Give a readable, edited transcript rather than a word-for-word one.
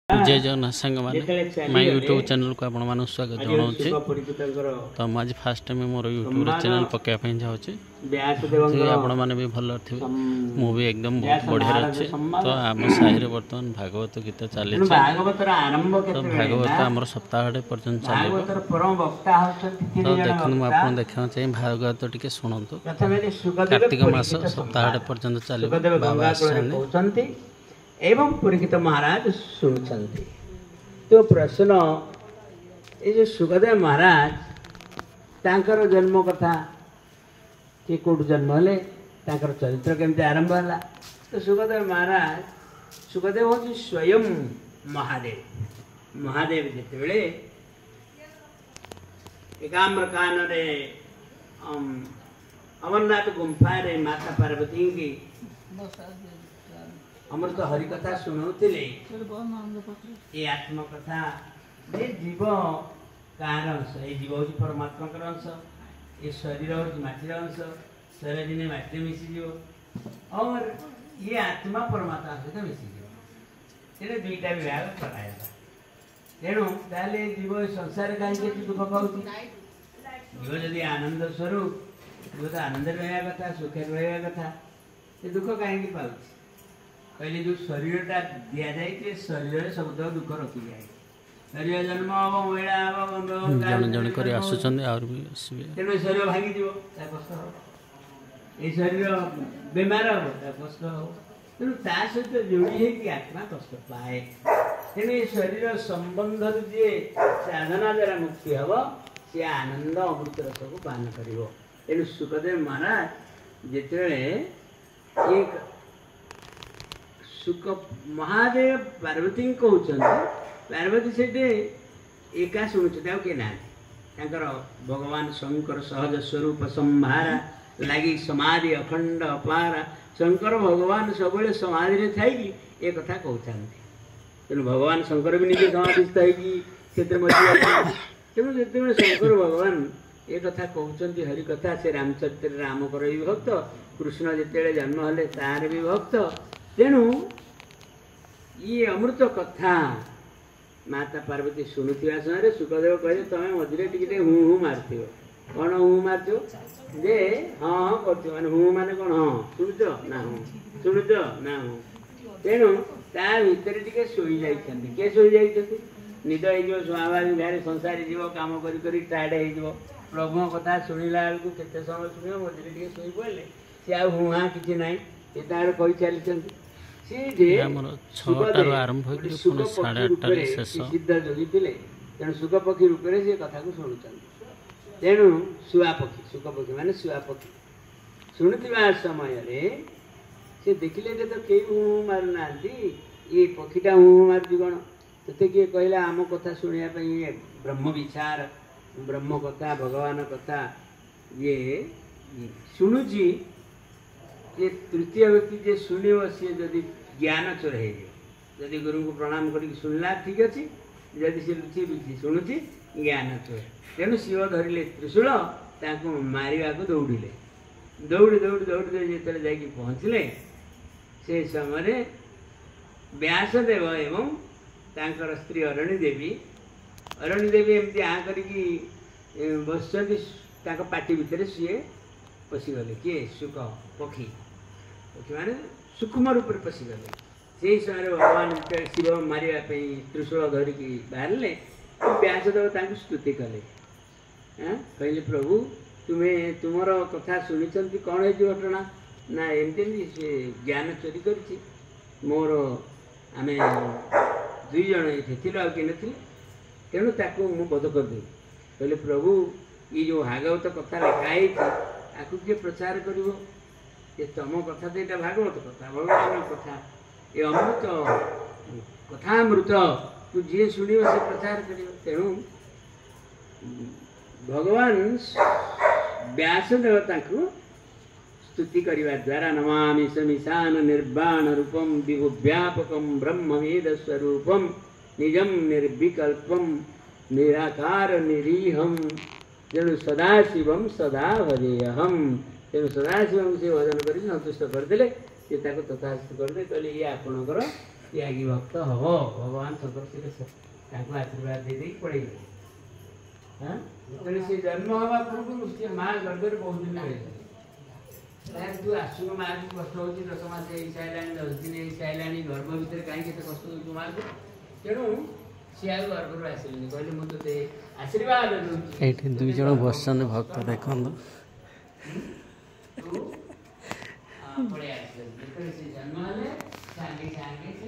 जय जगन्नाथ सांग मैंने मैं यूट्यूब चैनल को आपण मानक स्वागत जनाऊँगी। तो मुझे fast time more YouTube channel पकाइवाई जाऊँगी आपण मैंने भी भल थे मु भी एकदम बहुत बढ़िया अच्छे। तो आम साहि बर्तमान भागवत गीत चली तो भागवत आम सप्ताह पर्यटन चलो तो देखो मुझे देखा चाहिए भागवत टी शुणु कार्तिक मास सप्ताह पर्यटन चलो बाबा आस एवं परीक्षित महाराज सुनते। तो प्रश्न ये जो सुखदेव महाराज तांकर जन्म कथा कि कौट जन्म हेले तांकर चरित्र केमती आरंभ है। तो सुखदेव महाराज सुखदेव हूँ स्वयं महादेव। महादेव जिते एकाम्र कान अमरनाथ गुंफा रे माता पार्वती की अमृत हरिकथा शुणुले ये आत्मकथा ये जीव कार अंश ये जीव हूँ परमात्मा अंश ये शरीर हूँ माटिर अंश शरीर दिने माटी मिसीज और ये आत्मा परमात्मा सहित मिसीज तेरे दुईटा विभाग कराया तेणु ताले जीव संसार कहीं दुख पाँच जीव जदि आनंद स्वरूप जीव तो आनंद रहा कथा सुखे रहा कथा ये दुख कहीं पाँच पहले जो शरीरटा दि जाए शरीर सब दुख रखी जाए शरीर जन्म हम महिला हम तेणु शरीर भांगी कष्ट हम ये शरीर बेमार हम कष्ट हम तेणु ता सहित जोड़ी है आत्मा कष्ट पाए तेणु ये शरीर संबंध जी साधना द्वारा मुक्ति हम सी आनंद अमृत रस को पान कर। तेणु सुखदेव महाराज जिते एक सुख महादेव पार्वती कहते पार्वती से एका शुणुचे किए ना भगवान शंकर सहज स्वरूप संभारा लगी समाधि अखंड अपारा शंकर भगवान सब समाधि थी ये कथा कहते तेणु भगवान शंकर भी निजे समाधिस्थ होती तेणु जो शंकर भगवान ये कथा कहते हरिकथा से रामचरित्र रामकर भी भक्त कृष्ण जिते जन्म हेले तार भी भक्त तेणु ये अमृत कथा माता पार्वती शुणुवा समय सुखदेव कहे तुम्हें मझे टे हूँ हूँ मारथ कौन हूँ मारथ जे हाँ हाँ कर हूँ मान कौन हाँ शुणुच ना हूँ शुणुच ना हूँ तेणु ता भर टे शोई जाइए किए शोई जाइए निद हो स्वाभाविक भाई संसारी जीव कम कर टायर्ड हो प्रभु कथा शुणिला बेलू केते समय शुण मझे टे शोई पड़े सी आ हूँ हाँ कि ना ये तार कही चली सिद्ध जोगी थे तेणु सुख पक्षी रूप से कथा को शुणुं तेणु शुआ पक्षी सुख पक्षी मान शुआ पक्षी शुणुवा समय से देखिले तो कई हूँ मारूना ये पक्षीटा हूँ मार्च कौन ते किए कहला आम कथा शुणा ब्रह्म विचार ब्रह्म कथा भगवान कथा ये शुणुची ये तृतीय व्यक्ति जे शुणव सी जदि ज्ञान चोर है जदि गुरु को प्रणाम करके शुणला ठीक अच्छे जदि सी लुचि लुचि शुणुची ज्ञान चोर तेणु शिव धरले त्रिशूल मारिया को दौड़े दौड़ी दौड़ी दौड़ी जो जा पहुँचले से समय व्यासदेव एवं तांकर स्त्री अरणी देवी एमती आ करके बस पार्टी भितर सीए पशिगले किए सुख पक्षी पक्षी माने सूक्ष्म रूप से पशिगले से समय भगवान शिव मारे त्रिशूल धरिकी बाहर व्यासदेव स्तुति कले कहले प्रभु तुम्हें तुमर कथा शुणी कौन है घटना ना एमती से ज्ञान चोरी कर मोर आम दुई जन ये थी आ कि तेणु ताकू मु बध करदेवी कहले प्रभु ये जो भागवत कथा लिखाई आपको किए प्रचार कर तुम कथा तो यहाँ भागवत कथा भगवान कथा ये अमृत कथा अमृत तू जी शुण से प्रचार कर तेणु भगवान व्यासदेव स्तुति करने द्वारा नमामि समीशान निर्वाण रूपम विभु व्यापकम ब्रह्मवेद स्वरूपम निजम निर्विकल्पम निराकार निरीहम तेणु सदाशिवम सदा भजेयहम तेणु सदाशिव से भजन कर संतुष्ट करदे तथास्थ करदे कहले ये आपणकर त्यागी भक्त हम भगवान शंकर आशीर्वाद दे पड़े जो जन्म हवा पूर्व सी माँ गर्भर बहुत दिन रही तू आसुक माँ को कष्ट हो 10 मास सारा 10 दिन सारा गर्भ भितर कहीं कष्ट हो माँ को तेणु सी आ गर्भर आसली कहले मुझे आशीर्वाद ये 2 जन बसन भक्त देखो पड़े जन्म सागे सागे से